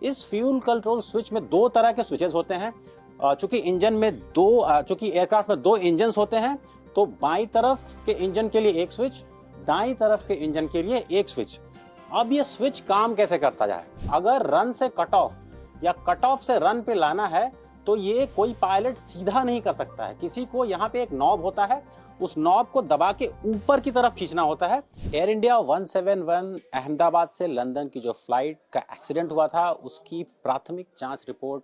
इस fuel control switch में दो तरह के स्विचेस होते हैं। चूंकि चूंकि एयरक्राफ्ट में दो इंजन होते हैं, तो बाईं तरफ के इंजन के लिए एक स्विच, दाईं तरफ के इंजन के लिए एक स्विच। अब ये स्विच काम कैसे करता जाए? अगर रन से कट ऑफ या कट ऑफ से रन पे लाना है तो ये कोई पायलट सीधा नहीं कर सकता है। किसी को यहाँ पे एक नॉब होता है, उस नॉब को दबा के ऊपर की तरफ खींचना होता है। एयर इंडिया 171 अहमदाबाद से लंदन की जो फ्लाइट का एक्सीडेंट हुआ था, उसकी प्राथमिक जांच रिपोर्ट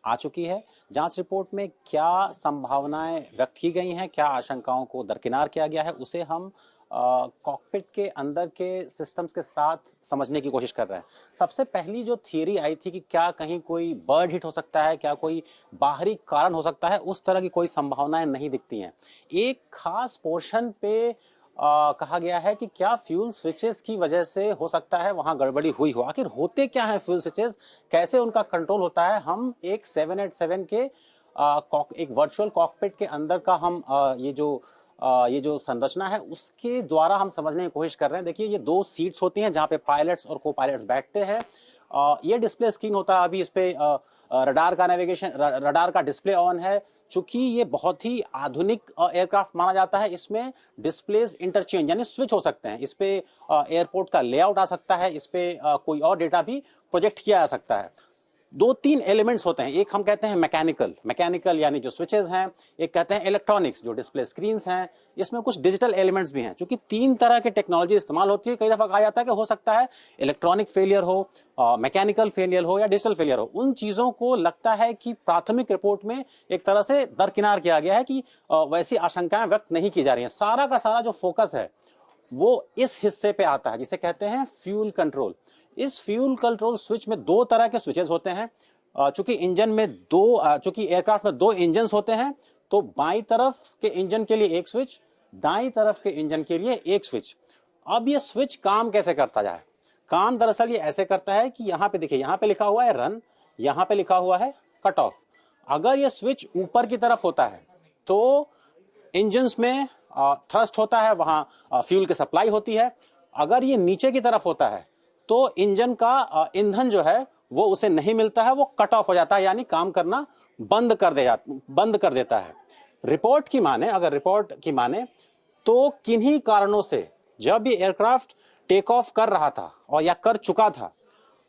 आ चुकी है। जांच रिपोर्ट में क्या संभावनाएं व्यक्त की गई हैं, क्या आशंकाओं को दरकिनार किया गया है, उसे हम कॉकपिट के अंदर के सिस्टम्स के साथ समझने की कोशिश कर रहे हैं। सबसे पहली जो थियरी आई थी कि क्या कहीं कोई बर्ड हिट हो सकता है, क्या कोई बाहरी कारण हो सकता है, उस तरह की कोई संभावनाएं नहीं दिखती हैं। एक खास पोर्शन पे कहा गया है कि क्या फ्यूल स्विचेस की वजह से हो सकता है वहां गड़बड़ी हुई हो। आखिर होते क्या है फ्यूल स्विचेस, कैसे उनका कंट्रोल होता है, हम एक 787 के एक वर्चुअल कॉकपिट के अंदर का हम ये जो संरचना है उसके द्वारा हम समझने की कोशिश कर रहे हैं। देखिए, ये दो सीट्स होती हैं जहां पे पायलट्स और को पायलट्स बैठते हैं। ये डिस्प्ले स्क्रीन होता है, अभी इस पे रडार का नेविगेशन, रडार का डिस्प्ले ऑन है। चूंकि ये बहुत ही आधुनिक एयरक्राफ्ट माना जाता है, इसमें डिस्प्लेस इंटरचेंज यानी स्विच हो सकते हैं। इस पे एयरपोर्ट का लेआउट आ सकता है, इस पे कोई और डेटा भी प्रोजेक्ट किया जा सकता है। दो तीन एलिमेंट्स होते हैं, एक हम कहते हैं मैकेनिकल यानी जो स्विचेस हैं, एक कहते हैं इलेक्ट्रॉनिक्स जो डिस्प्ले स्क्रीन्स हैं, इसमें कुछ डिजिटल एलिमेंट्स भी हैं। क्योंकि तीन तरह के टेक्नोलॉजी इस्तेमाल होती है, कई दफा कहा जाता है कि हो सकता है इलेक्ट्रॉनिक फेलियर हो, मैकेनिकल फेलियर हो या डिजिटल फेलियर हो। उन चीजों को लगता है कि प्राथमिक रिपोर्ट में एक तरह से दरकिनार किया गया है कि वैसी आशंकाएं व्यक्त नहीं की जा रही हैं। सारा का सारा जो फोकस है वो इस हिस्से पे आता है जिसे कहते हैं फ्यूल कंट्रोल। इस फ्यूल कंट्रोल स्विच में दो तरह के स्विचेस होते हैं। चूंकि एयरक्राफ्ट में दो इंजन होते हैं, तो बाईं तरफ के इंजन के लिए एक स्विच, दाईं तरफ के इंजन के लिए एक स्विच। अब ये स्विच काम कैसे करता जाए? काम दरअसल ये ऐसे करता है कि यहाँ पे देखिए, यहाँ पे लिखा हुआ है रन, यहाँ पे लिखा हुआ है कट ऑफ। अगर ये स्विच ऊपर की तरफ होता है तो इंजन में थ्रस्ट होता है, वहां फ्यूल की सप्लाई होती है। अगर ये नीचे की तरफ होता है तो इंजन का ईंधन जो है वो उसे नहीं मिलता है, वो कट ऑफ हो जाता है, यानी काम करना बंद कर देता है। रिपोर्ट की माने तो किन्हीं कारणों से जब ये एयरक्राफ्ट टेक ऑफ कर रहा था और या कर चुका था,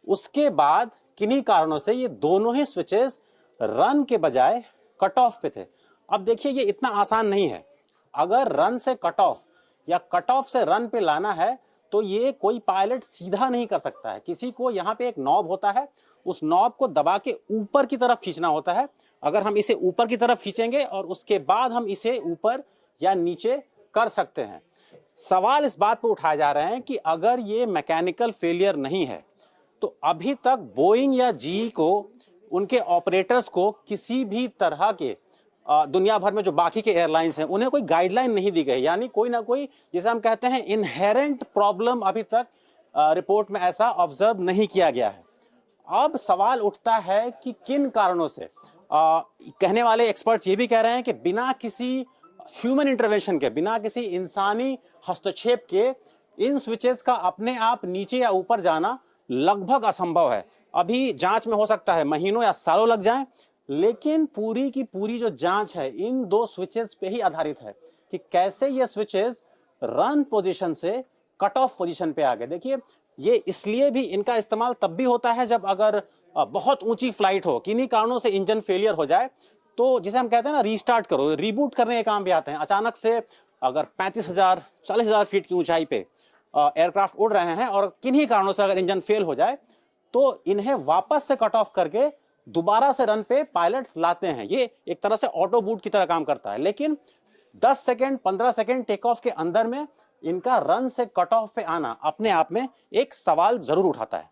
उसके बाद किन्हीं कारणों से ये दोनों ही स्विचेस रन के बजाय कट ऑफ पे थे। अब देखिए, ये इतना आसान नहीं है। अगर रन से कट ऑफ या कट ऑफ से रन पे लाना है तो ये कोई पायलट सीधा नहीं कर सकता है। किसी को यहाँ पे एक नॉब होता है, उस नॉब को दबा के ऊपर की तरफ खींचना होता है। अगर हम इसे ऊपर की तरफ खींचेंगे और उसके बाद हम इसे ऊपर या नीचे कर सकते हैं। सवाल इस बात पर उठाए जा रहे हैं कि अगर ये मैकेनिकल फेलियर नहीं है तो अभी तक बोइंग या जीई को, उनके ऑपरेटर्स को किसी भी तरह के दुनिया भर में जो बाकी के एयरलाइंस हैं उन्हें कोई गाइडलाइन नहीं दी गई, यानी कोई ना कोई, जिसे हम कहते हैं इनहेरेंट प्रॉब्लम, अभी तक रिपोर्ट में ऐसा ऑब्जर्व नहीं किया गया है। अब सवाल उठता है कि किन कारणों से, कहने वाले एक्सपर्ट्स ये भी कह रहे हैं कि बिना किसी ह्यूमन इंटरवेंशन के, बिना किसी इंसानी हस्तक्षेप के इन स्विचेस का अपने आप नीचे या ऊपर जाना लगभग असंभव है। अभी जांच में हो सकता है महीनों या सालों लग जाएं, लेकिन पूरी की पूरी जो जांच है इन दो स्विचेस पे ही आधारित है कि कैसे ये स्विचेस रन पोजीशन से कट ऑफ पोजीशन पे आ गए। देखिए, ये इसलिए भी इनका इस्तेमाल तब भी होता है जब अगर बहुत ऊंची फ्लाइट हो, किन्हीं कारणों से इंजन फेलियर हो जाए, तो जिसे हम कहते हैं ना रीस्टार्ट करो, रीबूट करने के काम भी आते हैं। अचानक से अगर 35,000 40,000 फीट की ऊंचाई पे एयरक्राफ्ट उड़ रहे हैं और किन्हीं कारणों से अगर इंजन फेल हो जाए तो इन्हें वापस से कट ऑफ करके दोबारा से रन पे पायलट्स लाते हैं। ये एक तरह से ऑटो बूट की तरह काम करता है। लेकिन 10 सेकेंड 15 सेकेंड टेक ऑफ के अंदर में इनका रन से कट ऑफ पे आना अपने आप में एक सवाल जरूर उठाता है।